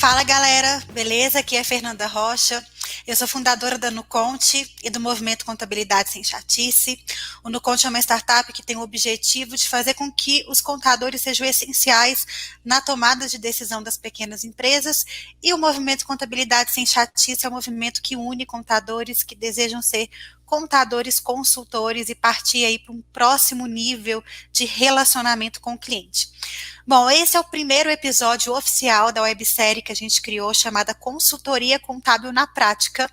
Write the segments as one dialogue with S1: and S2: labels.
S1: Fala galera, beleza? Aqui é Fernanda Rocha, eu sou fundadora da Nuconte e do Movimento Contabilidade Sem Chatice. O Nuconte é uma startup que tem o objetivo de fazer com que os contadores sejam essenciais na tomada de decisão das pequenas empresas, e o Movimento Contabilidade Sem Chatice é um movimento que une contadores que desejam ser contadores consultores e partir aí para um próximo nível de relacionamento com o cliente. Bom, esse é o primeiro episódio oficial da websérie que a gente criou, chamada Consultoria Contábil na Prática.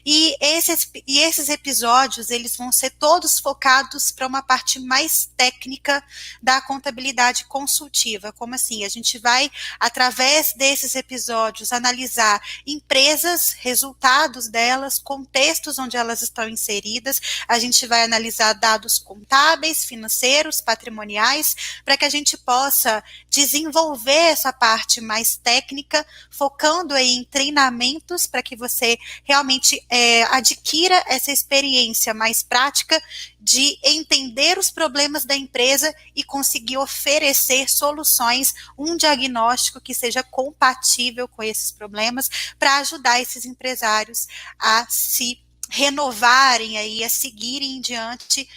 S1: E esses episódios, eles vão ser todos focados para uma parte mais técnica da contabilidade consultiva. Como assim? A gente vai, através desses episódios, analisar empresas, resultados delas, contextos onde elas estão inseridas. A gente vai analisar dados contábeis, financeiros, patrimoniais, para que a gente possa desenvolver essa parte mais técnica, focando aí em treinamentos para que você realmente adquira essa experiência mais prática de entender os problemas da empresa e conseguir oferecer soluções, um diagnóstico que seja compatível com esses problemas, para ajudar esses empresários a se renovarem aí, a seguirem em diante,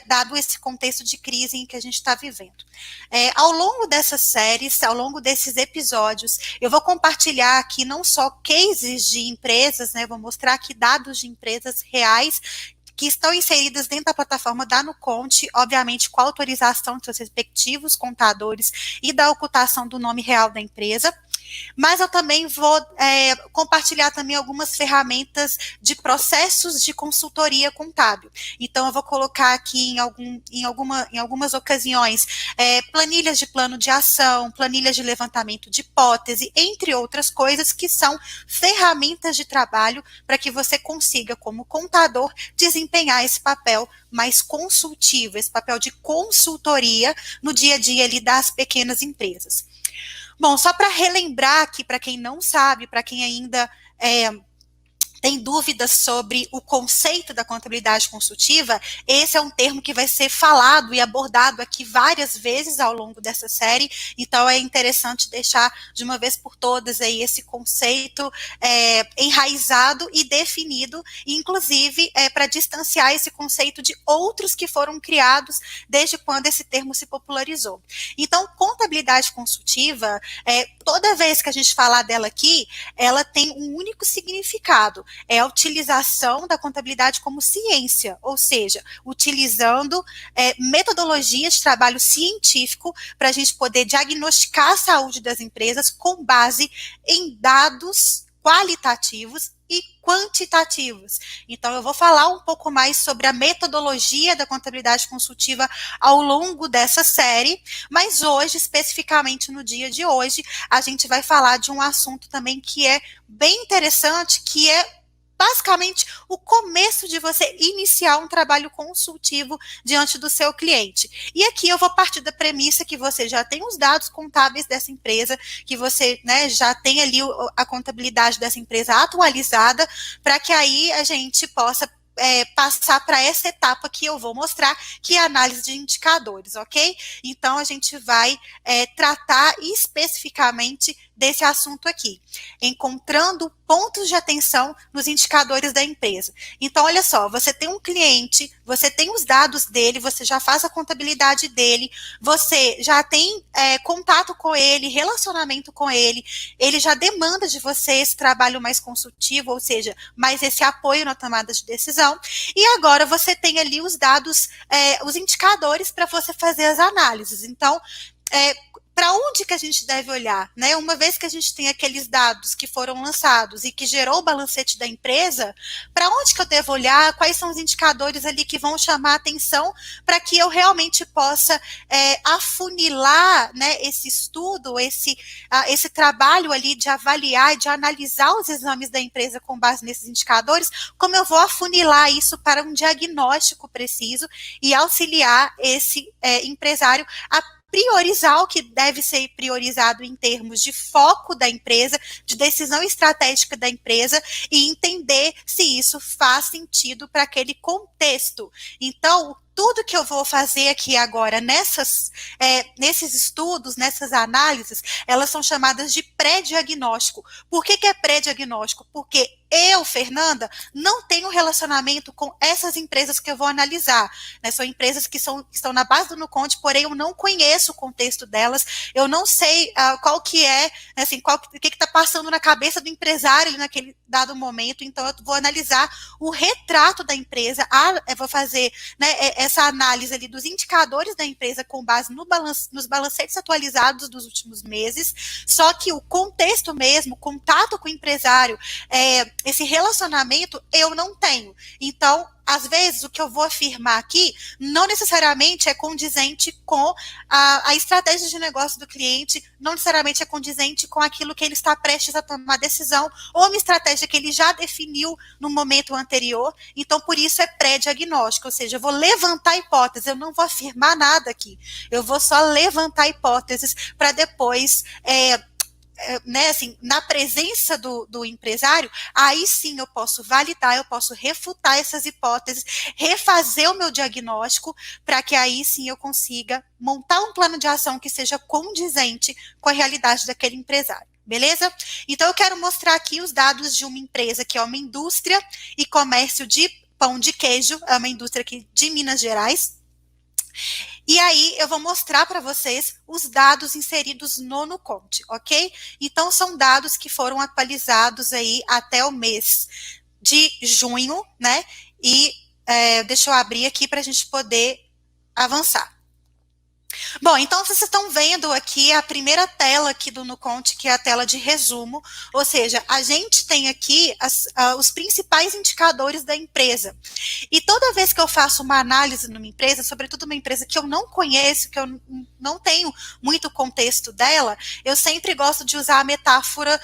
S1: dado esse contexto de crise em que a gente está vivendo. Ao longo dessas séries, ao longo desses episódios, eu vou compartilhar aqui não só cases de empresas, né, vou mostrar aqui dados de empresas reais que estão inseridas dentro da plataforma da Nuconte, obviamente com a autorização de seus respectivos contadores e da ocultação do nome real da empresa. Mas eu também vou compartilhar também algumas ferramentas de processos de consultoria contábil. Então, eu vou colocar aqui em algumas ocasiões planilhas de plano de ação, planilhas de levantamento de hipótese, entre outras coisas que são ferramentas de trabalho para que você consiga, como contador, desempenhar esse papel mais consultivo, esse papel de consultoria no dia a dia ali das pequenas empresas. Bom, só para relembrar aqui, para quem não sabe, para quem ainda tem dúvidas sobre o conceito da contabilidade consultiva, esse é um termo que vai ser falado e abordado aqui várias vezes ao longo dessa série, então é interessante deixar de uma vez por todas aí esse conceito enraizado e definido, inclusive para distanciar esse conceito de outros que foram criados desde quando esse termo se popularizou. Então, contabilidade consultiva, toda vez que a gente falar dela aqui, ela tem um único significado, é a utilização da contabilidade como ciência, ou seja, utilizando metodologias de trabalho científico para a gente poder diagnosticar a saúde das empresas com base em dados qualitativos e quantitativos. Então, eu vou falar um pouco mais sobre a metodologia da contabilidade consultiva ao longo dessa série, mas hoje, especificamente no dia de hoje, a gente vai falar de um assunto também que é bem interessante, que é basicamente o começo de você iniciar um trabalho consultivo diante do seu cliente. E aqui eu vou partir da premissa que você já tem os dados contábeis dessa empresa, que você, né, já tem ali a contabilidade dessa empresa atualizada, para que aí a gente possa passar para essa etapa que eu vou mostrar, que é a análise de indicadores, ok? Então, a gente vai tratar especificamente desse assunto aqui, encontrando pontos de atenção nos indicadores da empresa. Então, olha só, você tem um cliente, você tem os dados dele, você já faz a contabilidade dele, você já tem contato com ele, relacionamento com ele já demanda de você esse trabalho mais consultivo, ou seja, mais esse apoio na tomada de decisão, e agora você tem ali os dados, os indicadores para você fazer as análises. Então, para onde que a gente deve olhar, né? Uma vez que a gente tem aqueles dados que foram lançados e que gerou o balancete da empresa, para onde que eu devo olhar, quais são os indicadores ali que vão chamar a atenção para que eu realmente possa afunilar, né, esse estudo, esse trabalho ali de avaliar e de analisar os exames da empresa com base nesses indicadores, como eu vou afunilar isso para um diagnóstico preciso e auxiliar esse empresário a priorizar o que deve ser priorizado em termos de foco da empresa, de decisão estratégica da empresa e entender se isso faz sentido para aquele contexto. Então, tudo que eu vou fazer aqui agora nesses estudos, nessas análises, elas são chamadas de pré-diagnóstico. Por que é pré-diagnóstico? Porque eu, Fernanda, não tenho relacionamento com essas empresas que eu vou analisar, né? São empresas que estão na base do NuConte, porém eu não conheço o contexto delas, eu não sei qual que é, assim, o que está passando na cabeça do empresário ali naquele dado momento, então eu vou analisar o retrato da empresa, eu vou fazer, né, essa análise ali dos indicadores da empresa com base nos balancetes atualizados dos últimos meses, só que o contexto mesmo, o contato com o empresário, esse relacionamento eu não tenho. Então, às vezes, o que eu vou afirmar aqui não necessariamente é condizente com a estratégia de negócio do cliente, não necessariamente é condizente com aquilo que ele está prestes a tomar decisão, ou uma estratégia que ele já definiu no momento anterior. Então, por isso é pré-diagnóstico, ou seja, eu vou levantar hipóteses, eu não vou afirmar nada aqui, eu vou só levantar hipóteses para depois né, assim, na presença do empresário, aí sim eu posso validar, eu posso refutar essas hipóteses, refazer o meu diagnóstico, para que aí sim eu consiga montar um plano de ação que seja condizente com a realidade daquele empresário. Beleza? Então eu quero mostrar aqui os dados de uma empresa que é uma indústria e comércio de pão de queijo, é uma indústria aqui de Minas Gerais. E aí eu vou mostrar para vocês os dados inseridos no NuConte, ok? Então são dados que foram atualizados aí até o mês de junho, né? E deixa eu abrir aqui para a gente poder avançar. Bom, então vocês estão vendo aqui a primeira tela aqui do NuConte, que é a tela de resumo, ou seja, a gente tem aqui os principais indicadores da empresa. E toda vez que eu faço uma análise numa empresa, sobretudo uma empresa que eu não conheço, que eu não tenho muito contexto dela, eu sempre gosto de usar a metáfora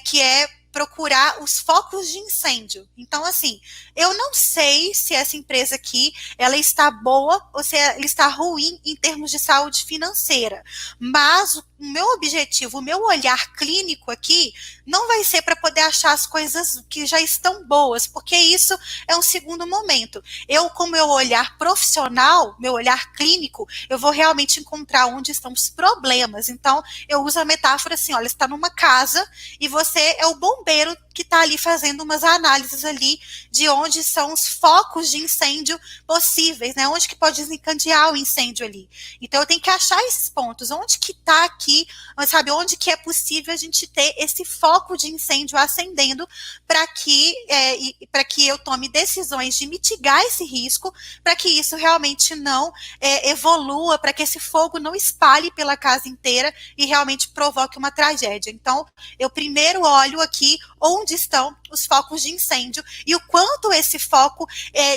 S1: que é procurar os focos de incêndio. Então, assim, eu não sei se essa empresa aqui, ela está boa ou se ela está ruim em termos de saúde financeira, mas o meu objetivo, o meu olhar clínico aqui, não vai ser para poder achar as coisas que já estão boas, porque isso é um segundo momento. Eu, com meu olhar profissional, meu olhar clínico, eu vou realmente encontrar onde estão os problemas. Então, eu uso a metáfora assim, olha, você está numa casa e você é o bombeiro que está ali fazendo umas análises ali de onde são os focos de incêndio possíveis, né? Onde que pode desencadear o incêndio ali. Então, eu tenho que achar esses pontos. Onde que está aqui, sabe? Onde que é possível a gente ter esse foco de incêndio acendendo para que eu tome decisões de mitigar esse risco, para que isso realmente não evolua, para que esse fogo não espalhe pela casa inteira e realmente provoque uma tragédia. Então, eu primeiro olho aqui onde estão os focos de incêndio e o quanto esse foco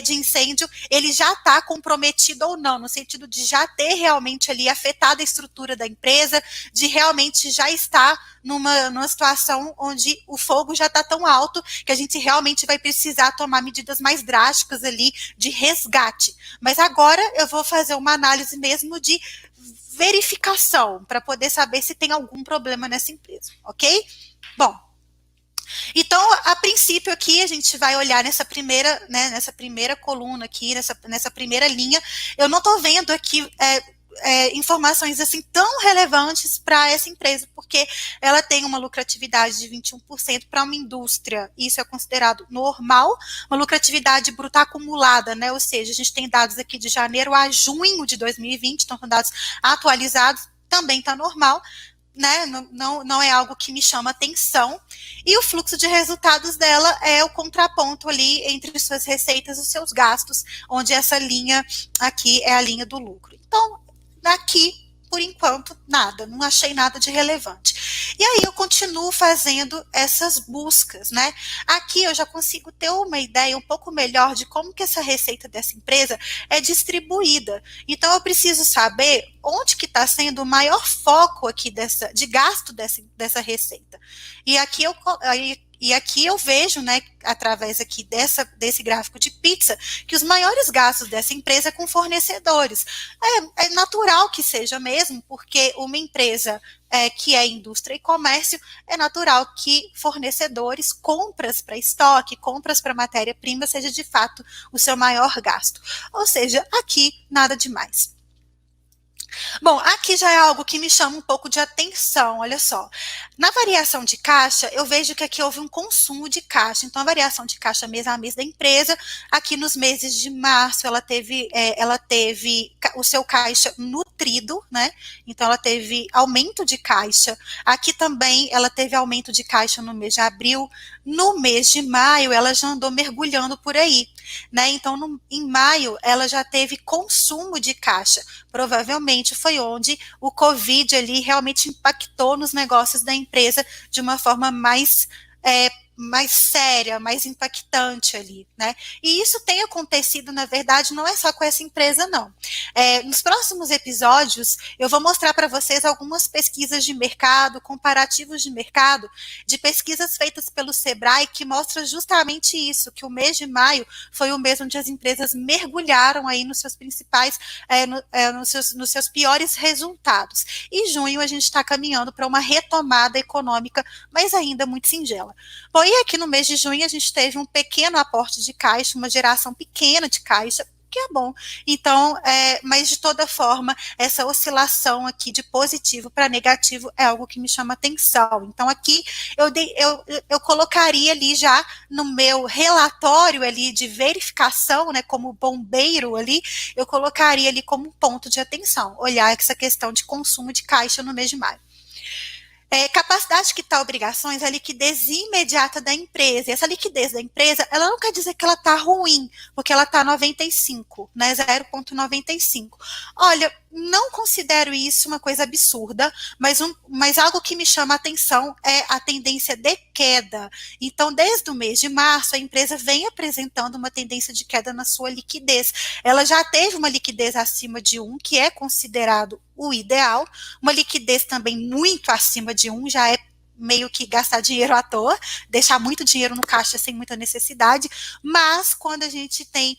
S1: de incêndio ele já está comprometido ou não, no sentido de já ter realmente ali afetado a estrutura da empresa, de realmente já estar numa situação onde o fogo já está tão alto que a gente realmente vai precisar tomar medidas mais drásticas ali de resgate. Mas agora eu vou fazer uma análise mesmo de verificação para poder saber se tem algum problema nessa empresa, ok? Bom, então, a princípio aqui, a gente vai olhar nessa primeira coluna aqui, nessa primeira linha, eu não estou vendo aqui informações assim tão relevantes para essa empresa, porque ela tem uma lucratividade de 21% para uma indústria, isso é considerado normal, uma lucratividade bruta acumulada, né, ou seja, a gente tem dados aqui de janeiro a junho de 2020, então são dados atualizados, também está normal, né, não é algo que me chama atenção, e o fluxo de resultados dela é o contraponto ali entre suas receitas e seus gastos, onde essa linha aqui é a linha do lucro. Então, aqui, por enquanto, nada, não achei nada de relevante. E aí eu continuo fazendo essas buscas, né? Aqui eu já consigo ter uma ideia um pouco melhor de como que essa receita dessa empresa é distribuída. Então eu preciso saber onde que está sendo o maior foco aqui de gasto dessa receita. E aqui E aqui eu vejo, né, através aqui desse gráfico de pizza, que os maiores gastos dessa empresa é com fornecedores. É natural que seja mesmo, porque uma empresa que é indústria e comércio, é natural que fornecedores, compras para estoque, compras para matéria-prima, seja de fato o seu maior gasto. Ou seja, aqui nada demais. Bom, aqui já é algo que me chama um pouco de atenção, olha só. Na variação de caixa, eu vejo que aqui houve um consumo de caixa. Então, a variação de caixa mês a mês da empresa, aqui nos meses de março, ela teve o seu caixa nutrido, né? Então, ela teve aumento de caixa. Aqui também, ela teve aumento de caixa no mês de abril. No mês de maio, ela já andou mergulhando por aí, né? Então, em maio, ela já teve consumo de caixa. Provavelmente foi onde o Covid ali realmente impactou nos negócios da empresa de uma forma mais séria, mais impactante ali, né? E isso tem acontecido, na verdade, não é só com essa empresa, não. Nos próximos episódios, eu vou mostrar para vocês algumas pesquisas de mercado, comparativos de mercado, de pesquisas feitas pelo Sebrae, que mostra justamente isso, que o mês de maio foi o mês onde as empresas mergulharam aí nos seus principais, nos seus piores resultados. E junho a gente está caminhando para uma retomada econômica, mas ainda muito singela. Bom, e aqui no mês de junho a gente teve um pequeno aporte de caixa, uma geração pequena de caixa, que é bom. Então, mas de toda forma, essa oscilação aqui de positivo para negativo é algo que me chama atenção. Então, aqui eu colocaria ali já no meu relatório ali de verificação, né, como bombeiro ali, eu colocaria ali como um ponto de atenção, olhar essa questão de consumo de caixa no mês de maio. Capacidade de quitar obrigações é a liquidez imediata da empresa. E essa liquidez da empresa, ela não quer dizer que ela está ruim, porque ela está 95, né, 0,95. Olha, não considero isso uma coisa absurda, mas algo que me chama a atenção é a tendência de queda. Então, desde o mês de março, a empresa vem apresentando uma tendência de queda na sua liquidez. Ela já teve uma liquidez acima de 1, que é considerado o ideal, uma liquidez também muito acima de 1, já é meio que gastar dinheiro à toa, deixar muito dinheiro no caixa sem muita necessidade, mas quando a gente tem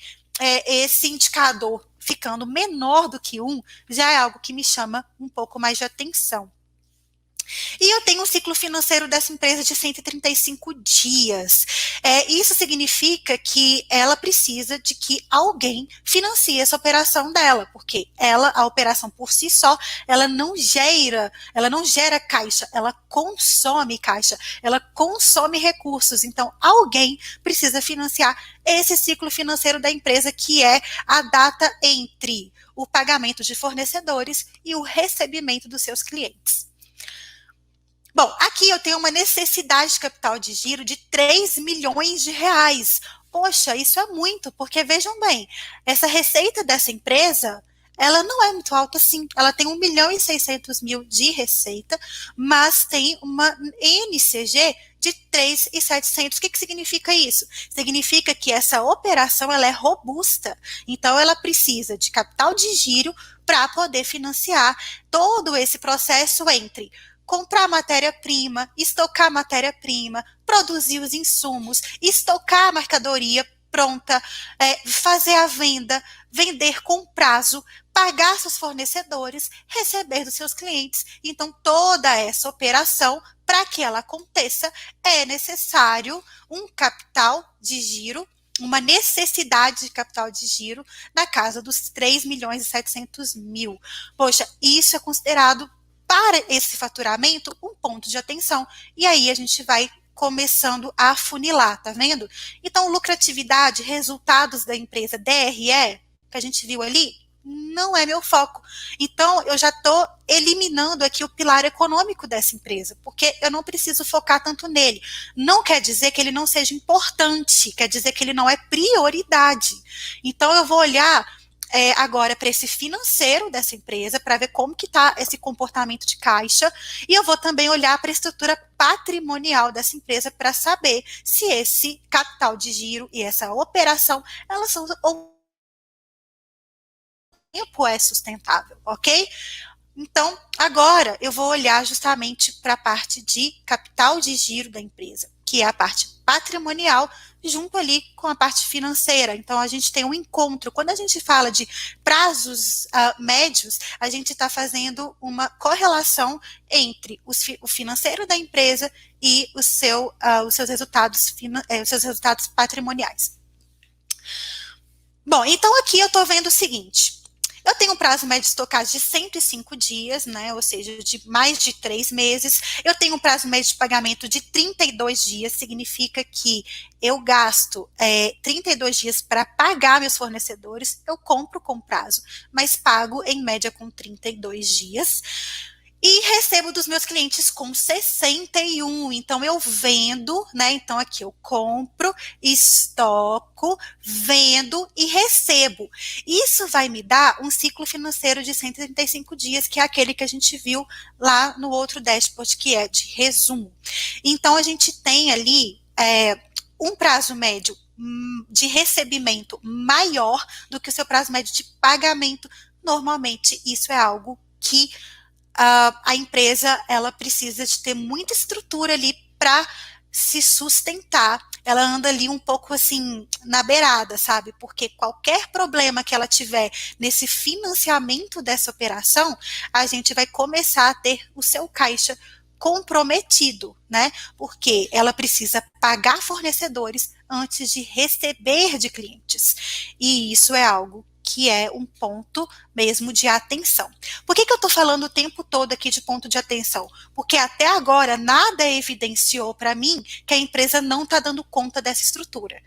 S1: esse indicador ficando menor do que 1, já é algo que me chama um pouco mais de atenção. E eu tenho um ciclo financeiro dessa empresa de 135 dias. Isso significa que ela precisa de que alguém financie essa operação dela, porque a operação por si só, ela não gera caixa, ela consome caixa, ela consome recursos. Então, alguém precisa financiar esse ciclo financeiro da empresa, que é a data entre o pagamento de fornecedores e o recebimento dos seus clientes. Bom, aqui eu tenho uma necessidade de capital de giro de 3 milhões de reais. Poxa, isso é muito, porque vejam bem, essa receita dessa empresa, ela não é muito alta assim. Ela tem 1 milhão e 600 mil de receita, mas tem uma NCG de 3.700. O que significa isso? Significa que essa operação ela é robusta. Então, ela precisa de capital de giro para poder financiar todo esse processo entre comprar matéria-prima, estocar matéria-prima, produzir os insumos, estocar a mercadoria pronta, fazer a venda, vender com prazo, pagar seus fornecedores, receber dos seus clientes. Então, toda essa operação, para que ela aconteça, é necessário um capital de giro, uma necessidade de capital de giro na casa dos 3 milhões e 700 mil. Poxa, isso é considerado para esse faturamento um ponto de atenção. E aí a gente vai começando a afunilar, tá vendo? Então, lucratividade, resultados da empresa DRE, que a gente viu ali, não é meu foco. Então, eu já estou eliminando aqui o pilar econômico dessa empresa, porque eu não preciso focar tanto nele. Não quer dizer que ele não seja importante, quer dizer que ele não é prioridade. Então, eu vou olhar agora para esse financeiro dessa empresa, para ver como que está esse comportamento de caixa, e eu vou também olhar para a estrutura patrimonial dessa empresa para saber se esse capital de giro e essa operação, elas são ou tempo é sustentável, ok? Então, agora eu vou olhar justamente para a parte de capital de giro da empresa. que é a parte patrimonial, junto ali com a parte financeira. Então, a gente tem um encontro. Quando a gente fala de prazos médios, a gente está fazendo uma correlação entre o financeiro da empresa e os seus resultados patrimoniais. Bom, então aqui eu estou vendo o seguinte. Eu tenho um prazo médio de estocagem de 105 dias, né? Ou seja, de mais de 3 meses. Eu tenho um prazo médio de pagamento de 32 dias, significa que eu gasto 32 dias para pagar meus fornecedores, eu compro com prazo, mas pago em média com 32 dias. E recebo dos meus clientes com 61. Então, eu vendo, né? Então, aqui eu compro, estoco, vendo e recebo. Isso vai me dar um ciclo financeiro de 135 dias, que é aquele que a gente viu lá no outro dashboard, que é de resumo. Então, a gente tem ali um prazo médio de recebimento maior do que o seu prazo médio de pagamento. Normalmente, isso é algo que a empresa ela precisa de ter muita estrutura ali para se sustentar. Ela anda ali um pouco assim na beirada, sabe? Porque qualquer problema que ela tiver nesse financiamento dessa operação, a gente vai começar a ter o seu caixa comprometido, né? Porque ela precisa pagar fornecedores antes de receber de clientes. E isso é algo que é um ponto mesmo de atenção. Por que eu estou falando o tempo todo aqui de ponto de atenção? Porque até agora nada evidenciou para mim que a empresa não está dando conta dessa estrutura.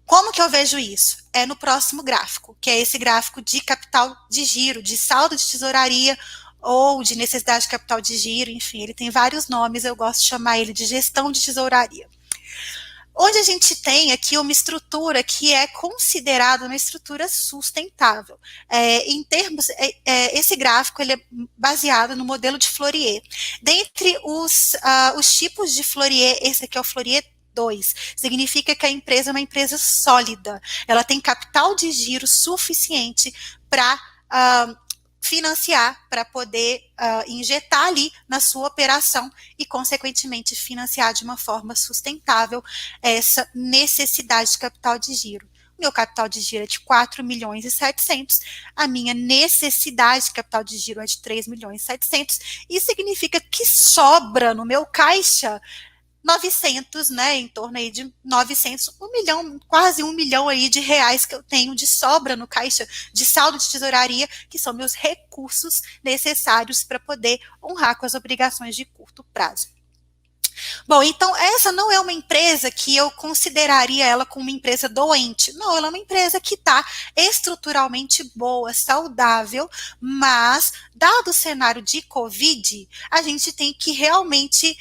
S1: Como que eu vejo isso? É no próximo gráfico, que é esse gráfico de capital de giro, de saldo de tesouraria ou de necessidade de capital de giro, enfim, ele tem vários nomes, eu gosto de chamar ele de gestão de tesouraria. Onde a gente tem aqui uma estrutura que é considerada uma estrutura sustentável. Em termos, esse gráfico ele é baseado no modelo de Fourier. Dentre os tipos de Fourier, esse aqui é o Fourier 2, significa que a empresa é uma empresa sólida, ela tem capital de giro suficiente para financiar, para poder injetar ali na sua operação e, consequentemente, financiar de uma forma sustentável essa necessidade de capital de giro. O meu capital de giro é de 4 milhões e 700, a minha necessidade de capital de giro é de 3 milhões e 700, isso significa que sobra no meu caixa 900, né, em torno aí de 900, 1 milhão, quase 1 milhão aí de reais que eu tenho de sobra no caixa de saldo de tesouraria, que são meus recursos necessários para poder honrar com as obrigações de curto prazo. Bom, então essa não é uma empresa que eu consideraria ela como uma empresa doente. Não, ela é uma empresa que está estruturalmente boa, saudável, mas, dado o cenário de Covid, a gente tem que realmente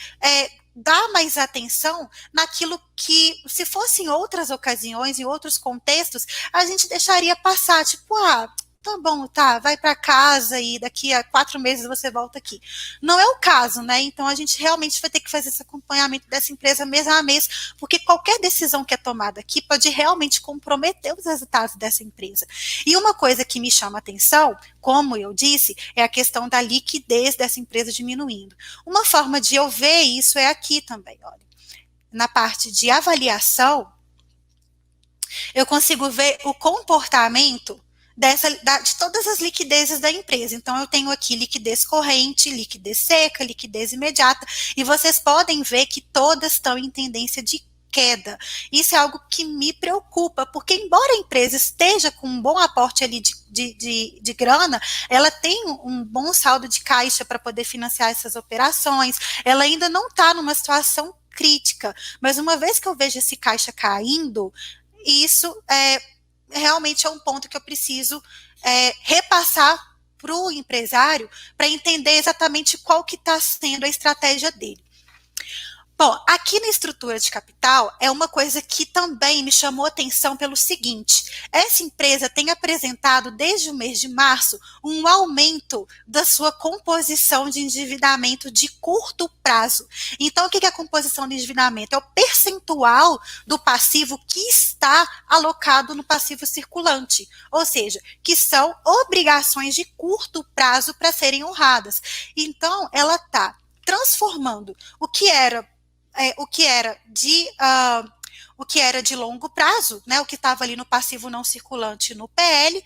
S1: dar mais atenção naquilo que, se fosse em outras ocasiões, em outros contextos, a gente deixaria passar, tipo, tá bom, tá, vai para casa e daqui a 4 meses você volta aqui. Não é o caso, né? Então a gente realmente vai ter que fazer esse acompanhamento dessa empresa mês a mês, porque qualquer decisão que é tomada aqui pode realmente comprometer os resultados dessa empresa. E uma coisa que me chama a atenção, como eu disse, é a questão da liquidez dessa empresa diminuindo. Uma forma de eu ver isso é aqui também, olha. Na parte de avaliação, eu consigo ver o comportamento de todas as liquidezes da empresa. Então, eu tenho aqui liquidez corrente, liquidez seca, liquidez imediata, e vocês podem ver que todas estão em tendência de queda. Isso é algo que me preocupa, porque embora a empresa esteja com um bom aporte ali de grana, ela tem um bom saldo de caixa para poder financiar essas operações, ela ainda não está numa situação crítica, mas uma vez que eu vejo esse caixa caindo, isso realmente é um ponto que eu preciso repassar para o empresário para entender exatamente qual que está sendo a estratégia dele. Bom, aqui na estrutura de capital é uma coisa que também me chamou atenção pelo seguinte: essa empresa tem apresentado desde o mês de março um aumento da sua composição de endividamento de curto prazo. Então, o que é a composição de endividamento? É o percentual do passivo que está alocado no passivo circulante, ou seja, que são obrigações de curto prazo para serem honradas. Então, ela está transformando o que era o que era de longo prazo, né, o que estava ali no passivo não circulante no PL,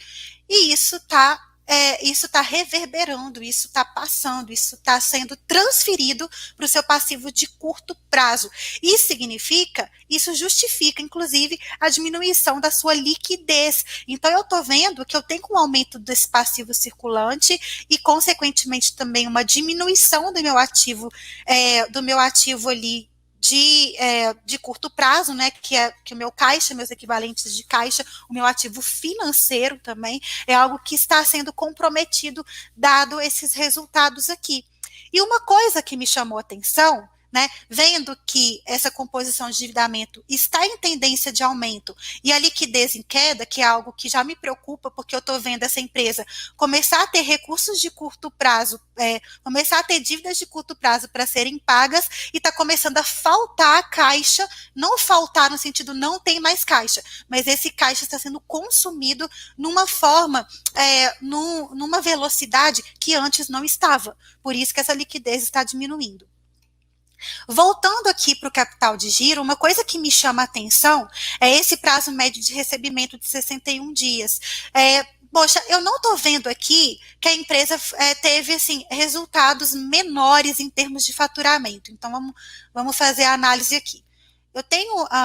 S1: e isso está reverberando, isso está passando, isso está sendo transferido para o seu passivo de curto prazo. Isso justifica, inclusive, a diminuição da sua liquidez. Então, eu estou vendo que eu tenho um aumento desse passivo circulante e, consequentemente, também uma diminuição do meu ativo ali de curto prazo, né, que o meu caixa, meus equivalentes de caixa, o meu ativo financeiro também, é algo que está sendo comprometido, dado esses resultados aqui. E uma coisa que me chamou a atenção, né, vendo que essa composição de endividamento está em tendência de aumento e a liquidez em queda, que é algo que já me preocupa, porque eu estou vendo essa empresa começar a ter recursos de curto prazo, começar a ter dívidas de curto prazo para serem pagas e está começando a faltar caixa, não faltar no sentido não tem mais caixa, mas esse caixa está sendo consumido numa forma, numa velocidade que antes não estava. Por isso que essa liquidez está diminuindo. Voltando aqui para o capital de giro, uma coisa que me chama a atenção é esse prazo médio de recebimento de 61 dias. Poxa, eu não estou vendo aqui que a empresa teve assim, resultados menores em termos de faturamento. Então, vamos fazer a análise aqui.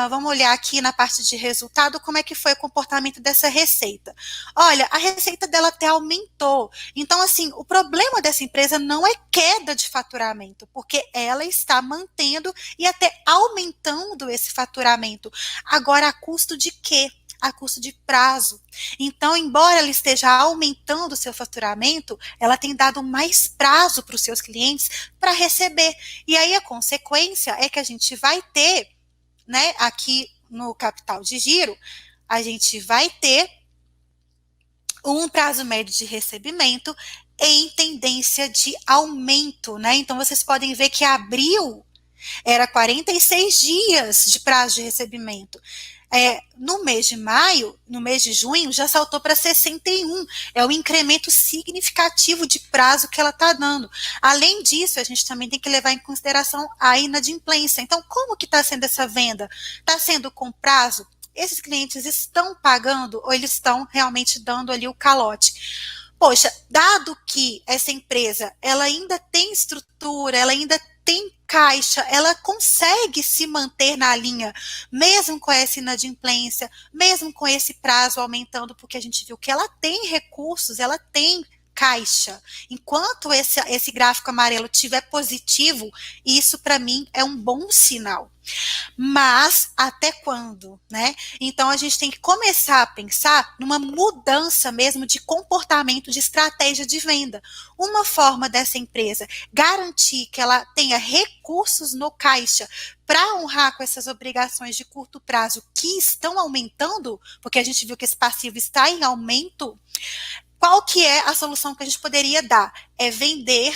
S1: Vamos olhar aqui na parte de resultado, como é que foi o comportamento dessa receita. Olha, a receita dela até aumentou. Então, assim, o problema dessa empresa não é queda de faturamento, porque ela está mantendo e até aumentando esse faturamento. Agora, a custo de quê? A custo de prazo. Então, embora ela esteja aumentando o seu faturamento, ela tem dado mais prazo para os seus clientes para receber. E aí, a consequência é que a gente vai ter, né, aqui no capital de giro, a gente vai ter um prazo médio de recebimento em tendência de aumento, né? Então, vocês podem ver que abril era 46 dias de prazo de recebimento. No mês de maio, no mês de junho, já saltou para 61. É um incremento significativo de prazo que ela está dando. Além disso, a gente também tem que levar em consideração a inadimplência. Então, como que está sendo essa venda? Está sendo com prazo? Esses clientes estão pagando ou eles estão realmente dando ali o calote? Poxa, dado que essa empresa, ela ainda tem estrutura, ela ainda tem caixa, ela consegue se manter na linha, mesmo com essa inadimplência, mesmo com esse prazo aumentando, porque a gente viu que ela tem recursos, ela tem caixa. Enquanto esse gráfico amarelo tiver positivo, isso para mim é um bom sinal. Mas até quando, né? Então a gente tem que começar a pensar numa mudança mesmo de comportamento, de estratégia de venda. Uma forma dessa empresa garantir que ela tenha recursos no caixa para honrar com essas obrigações de curto prazo que estão aumentando, porque a gente viu que esse passivo está em aumento. Qual que é a solução que a gente poderia dar? É vender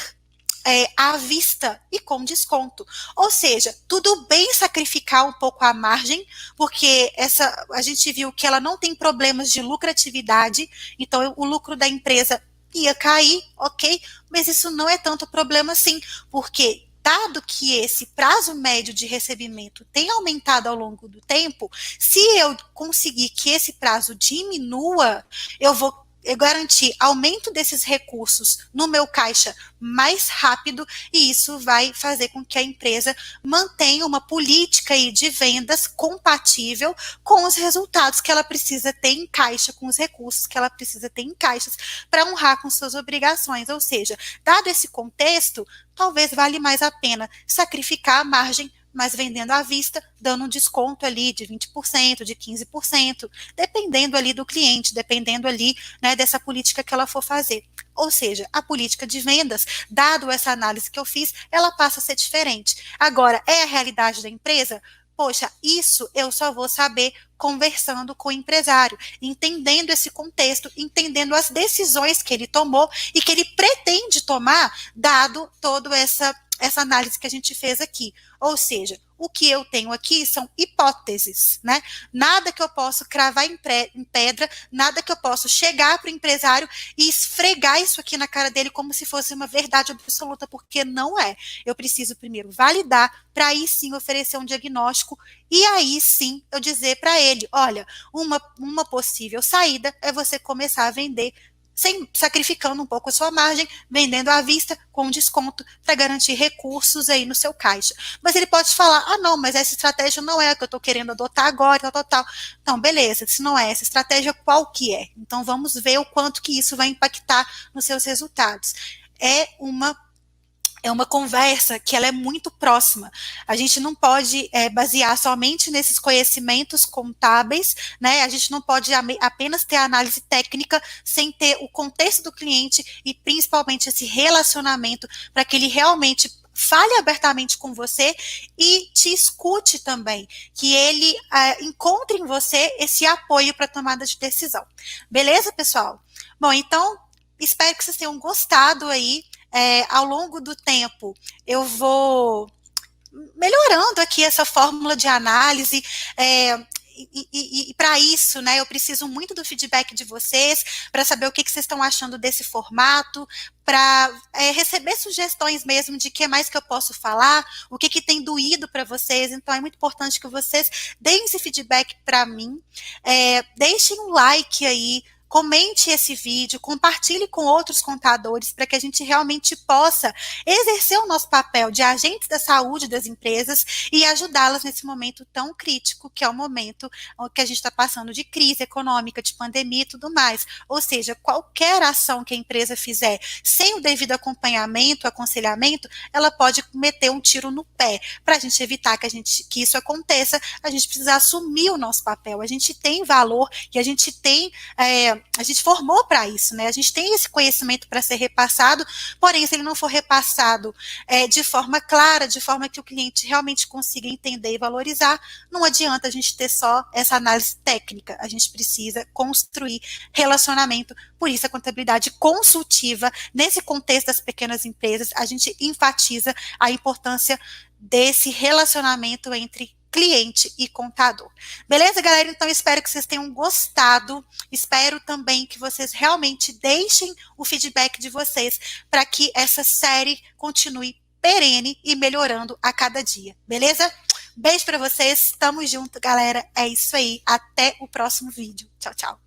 S1: à vista e com desconto. Ou seja, tudo bem sacrificar um pouco a margem, porque a gente viu que ela não tem problemas de lucratividade, então o lucro da empresa ia cair, ok? Mas isso não é tanto problema assim, porque dado que esse prazo médio de recebimento tem aumentado ao longo do tempo, se eu conseguir que esse prazo diminua, eu vou garantir aumento desses recursos no meu caixa mais rápido, e isso vai fazer com que a empresa mantenha uma política aí de vendas compatível com os resultados que ela precisa ter em caixa, com os recursos que ela precisa ter em caixas para honrar com suas obrigações. Ou seja, dado esse contexto, talvez vale mais a pena sacrificar a margem, mas vendendo à vista, dando um desconto ali de 20%, de 15%, dependendo ali do cliente, dependendo ali, né, dessa política que ela for fazer. Ou seja, a política de vendas, dado essa análise que eu fiz, ela passa a ser diferente. Agora, é a realidade da empresa? Poxa, isso eu só vou saber conversando com o empresário, entendendo esse contexto, entendendo as decisões que ele tomou e que ele pretende tomar, dado todo essa análise que a gente fez aqui. Ou seja, o que eu tenho aqui são hipóteses, né? Nada que eu possa cravar em pedra, nada que eu possa chegar para o empresário e esfregar isso aqui na cara dele como se fosse uma verdade absoluta, porque não é. Eu preciso primeiro validar, para aí sim oferecer um diagnóstico e aí sim eu dizer para ele, olha, uma possível saída é você começar a vender sem sacrificando um pouco a sua margem, vendendo à vista com desconto para garantir recursos aí no seu caixa. Mas ele pode falar, ah não, mas essa estratégia não é a que eu estou querendo adotar agora, tal, tal, tal. Então, beleza, se não é essa estratégia, qual que é? Então, vamos ver o quanto que isso vai impactar nos seus resultados. É uma conversa que ela é muito próxima. A gente não pode basear somente nesses conhecimentos contábeis, né? A gente não pode apenas ter a análise técnica sem ter o contexto do cliente e principalmente esse relacionamento para que ele realmente fale abertamente com você e te escute também, que ele encontre em você esse apoio para a tomada de decisão. Beleza, pessoal? Bom, então, espero que vocês tenham gostado aí. Ao longo do tempo, eu vou melhorando aqui essa fórmula de análise. E para isso, né, eu preciso muito do feedback de vocês, para saber o que vocês estão achando desse formato, para receber sugestões mesmo de que mais que eu posso falar, o que tem doído para vocês. Então, é muito importante que vocês deem esse feedback para mim, deixem um like aí, comente esse vídeo, compartilhe com outros contadores para que a gente realmente possa exercer o nosso papel de agentes da saúde das empresas e ajudá-las nesse momento tão crítico, que é o momento que a gente está passando de crise econômica, de pandemia e tudo mais. Ou seja, qualquer ação que a empresa fizer sem o devido acompanhamento, aconselhamento, ela pode meter um tiro no pé. Para a gente evitar que isso aconteça, a gente precisa assumir o nosso papel. A gente tem valor e a gente tem a gente formou para isso, né? A gente tem esse conhecimento para ser repassado, porém, se ele não for repassado de forma clara, de forma que o cliente realmente consiga entender e valorizar, não adianta a gente ter só essa análise técnica. A gente precisa construir relacionamento. Por isso, a contabilidade consultiva, nesse contexto das pequenas empresas, a gente enfatiza a importância desse relacionamento entre cliente e contador. Beleza, galera? Então, espero que vocês tenham gostado. Espero também que vocês realmente deixem o feedback de vocês para que essa série continue perene e melhorando a cada dia. Beleza? Beijo para vocês. Tamo junto, galera. É isso aí. Até o próximo vídeo. Tchau, tchau.